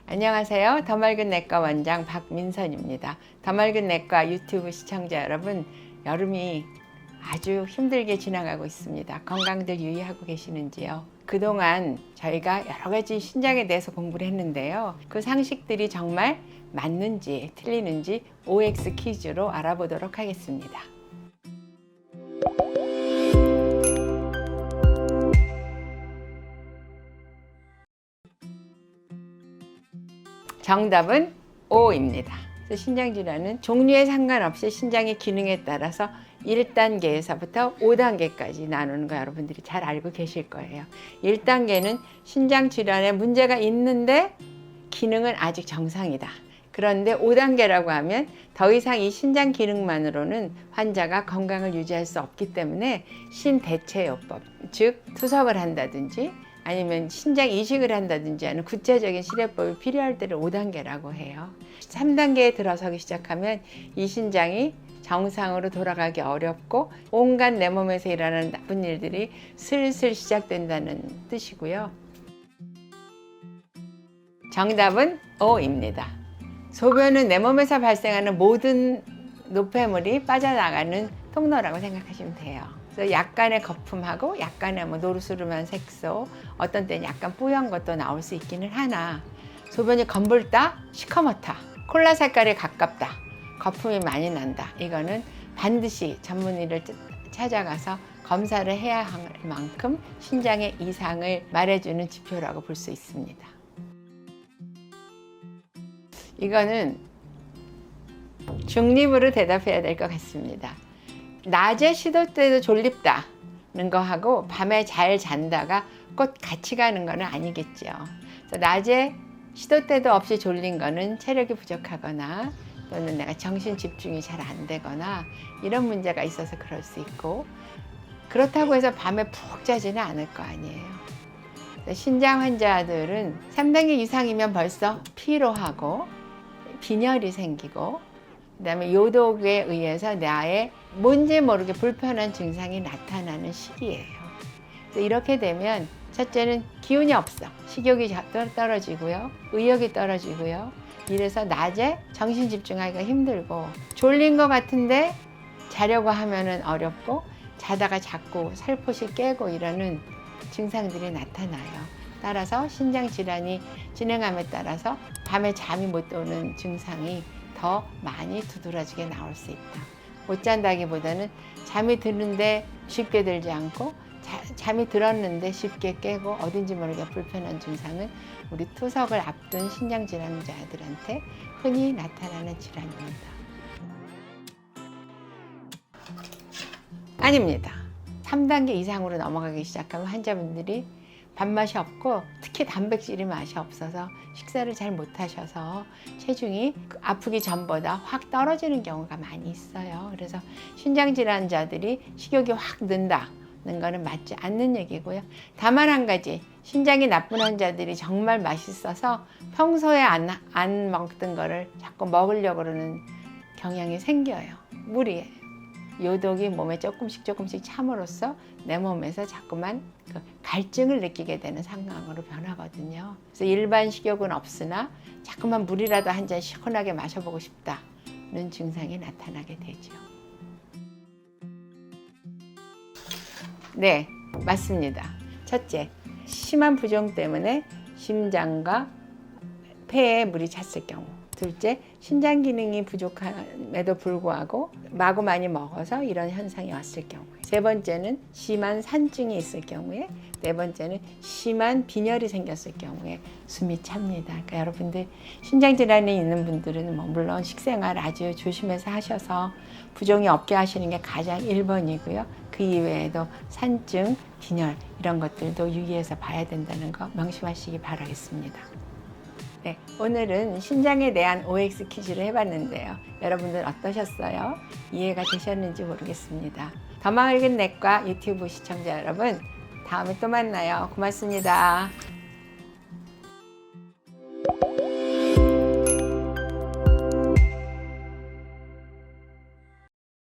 안녕하세요. 더 맑은 내과 원장 박민선입니다. 더 맑은 내과 유튜브 시청자 여러분, 여름이 아주 힘들게 지나가고 있습니다. 건강들 유의하고 계시는지요? 그동안 저희가 여러 가지 신장에 대해서 공부를 했는데요. 그 상식들이 정말 맞는지 틀리는지 OX 퀴즈로 알아보도록 하겠습니다. 정답은 O입니다. 신장질환은 종류에 상관없이 신장의 기능에 따라서 1단계에서부터 5단계까지 나누는 거 여러분들이 잘 알고 계실 거예요. 1단계는 신장질환에 문제가 있는데 기능은 아직 정상이다. 그런데 5단계라고 하면 더 이상 이 신장 기능만으로는 환자가 건강을 유지할 수 없기 때문에 신대체요법, 즉 투석을 한다든지 아니면 신장 이식을 한다든지 하는 구체적인 치료법이 필요할 때를 5단계라고 해요. 3단계에 들어서기 시작하면 이 신장이 정상으로 돌아가기 어렵고 온갖 내 몸에서 일어나는 나쁜 일들이 슬슬 시작된다는 뜻이고요. 정답은 O입니다. 소변은 내 몸에서 발생하는 모든 노폐물이 빠져나가는 통로라고 생각하시면 돼요. 그래서 약간의 거품하고 약간의 노르스름한 색소, 어떤 때는 약간 뿌연 것도 나올 수 있기는 하나, 소변이 검붉다, 시커멓다, 콜라 색깔에 가깝다, 거품이 많이 난다, 이거는 반드시 전문의를 찾아가서 검사를 해야 할 만큼 신장의 이상을 말해주는 지표라고 볼 수 있습니다. 이거는 중립으로 대답해야 될 것 같습니다. 낮에 시도 때도 졸립다는 거하고 밤에 잘 잔다가 꼭 같이 가는 거는 아니겠죠. 그래서 낮에 시도 때도 없이 졸린 거는 체력이 부족하거나 또는 내가 정신 집중이 잘 안 되거나 이런 문제가 있어서 그럴 수 있고, 그렇다고 해서 밤에 푹 자지는 않을 거 아니에요. 신장 환자들은 3단계 이상이면 벌써 피로하고 빈혈이 생기고 그다음에 요독에 의해서 나의 뭔지 모르게 불편한 증상이 나타나는 시기예요. 그래서 이렇게 되면 첫째는 기운이 없어, 식욕이 떨어지고요, 의욕이 떨어지고요. 이래서 낮에 정신 집중하기가 힘들고 졸린 것 같은데 자려고 하면은 어렵고 자다가 자꾸 살포시 깨고 이러는 증상들이 나타나요. 따라서 신장 질환이 진행함에 따라서 밤에 잠이 못 오는 증상이 더 많이 두드러지게 나올 수 있다. 못 잔다기보다는 잠이 드는데 쉽게 들지 않고 잠이 들었는데 쉽게 깨고 어딘지 모르게 불편한 증상은 우리 투석을 앞둔 신장 질환자들한테 흔히 나타나는 질환입니다. 아닙니다. 3단계 이상으로 넘어가기 시작하면 환자분들이 밥맛이 없고 특히 단백질이 맛이 없어서 식사를 잘 못하셔서 체중이 아프기 전보다 확 떨어지는 경우가 많이 있어요. 그래서 신장질환자들이 식욕이 확 는다는 거는 맞지 않는 얘기고요. 다만 한 가지, 신장이 나쁜 환자들이 정말 맛있어서 평소에 안 먹던 거를 자꾸 먹으려고 그러는 경향이 생겨요. 무리예요. 요독이 몸에 조금씩 참으로써 내 몸에서 자꾸만 그 갈증을 느끼게 되는 상황으로 변하거든요. 그래서 일반 식욕은 없으나 자꾸만 물이라도 한 잔 시원하게 마셔보고 싶다는 증상이 나타나게 되죠. 네, 맞습니다. 첫째, 심한 부종 때문에 심장과 폐에 물이 찼을 경우. 둘째, 신장 기능이 부족함에도 불구하고 마구 많이 먹어서 이런 현상이 왔을 경우에. 세 번째는 심한 산증이 있을 경우에. 네 번째는 심한 빈혈이 생겼을 경우에 숨이 찹니다. 그러니까 여러분들 신장 질환이 있는 분들은 물론 식생활 아주 조심해서 하셔서 부종이 없게 하시는 게 가장 1번이고요. 그 이외에도 산증, 빈혈 이런 것들도 유의해서 봐야 된다는 거 명심하시기 바라겠습니다. 네, 오늘은 신장에 대한 OX 퀴즈를 해봤는데요. 여러분들 어떠셨어요? 이해가 되셨는지 모르겠습니다. 더 맑은 내과 유튜브 시청자 여러분, 다음에 또 만나요. 고맙습니다.